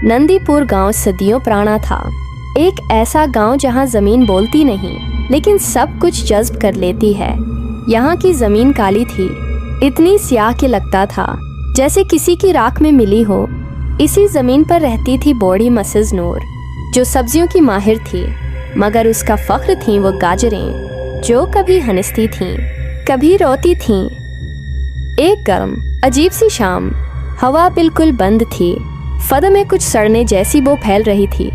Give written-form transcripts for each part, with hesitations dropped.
नंदी पुर गांव सदियों पुराना था। एक ऐसा गांव जहां ज़मीन बोलती नहीं लेकिन सब कुछ जज्ब कर लेती है। यहाँ की ज़मीन काली थी, इतनी स्याह कि लगता था जैसे किसी की राख में मिली हो। इसी ज़मीन पर रहती थी बूढ़ी मिसेस नूर, जो सब्जियों की माहिर थी, मगर उसका फ़ख्र थी वो गाजरें, जो कभी हंसती थीं, कभी रोती थीं। एक गर्म अजीब सी शाम, हवा बिल्कुल बंद थी, फद में कुछ सड़ने जैसी बो फैल रही थी।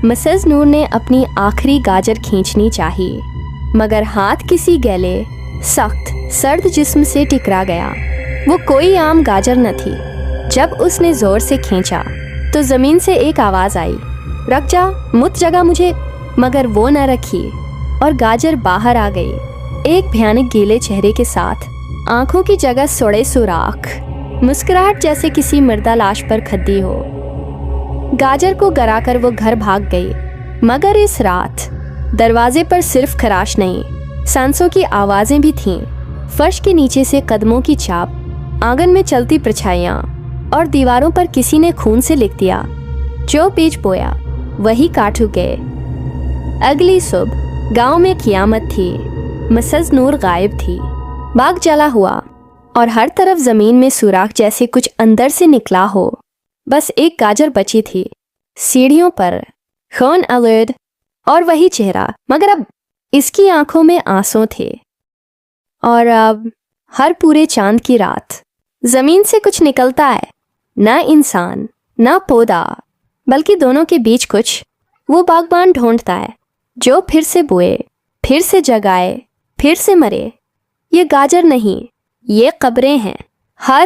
मिसेस नूर ने अपनी आखिरी गाजर खींचनी चाहिए, मगर हाथ किसी गैले सख्त सर्द जिस्म से टकरा गया। वो कोई आम गाजर न थी। जब उसने जोर से खींचा तो ज़मीन से एक आवाज़ आई, रख जा, मुत जगह मुझे। मगर वो न रखी और गाजर बाहर आ गई, एक भयानक गीले चेहरे के साथ, आंखों की जगह सोड़े सुराख, मुस्कुराहट जैसे किसी मर्दा लाश पर खद्दी हो। गाजर को गराकर वो घर भाग गई, मगर इस रात दरवाजे पर सिर्फ खराश नहीं, सांसों की आवाज़ें भी थीं। फर्श के नीचे से कदमों की छाप, आंगन में चलती परछाइयाँ, और दीवारों पर किसी ने खून से लिख दिया, जो बीज बोया वही काट गए। अगली सुबह गांव में क़यामत थी। मिसेस नूर गायब थी। बाग जला हुआ और हर तरफ ज़मीन में सुराख जैसे कुछ अंदर से निकला हो। बस एक गाजर बची थी, सीढ़ियों पर खून आलूद और वही चेहरा, मगर अब इसकी आंखों में आंसू थे। और अब हर पूरे चांद की रात ज़मीन से कुछ निकलता है, ना इंसान ना पौधा, बल्कि दोनों के बीच कुछ। वो बागबान ढूंढता है जो फिर से बोए, फिर से जगाए, फिर से मरे। ये गाजर नहीं, ये कब्रें हैं। हर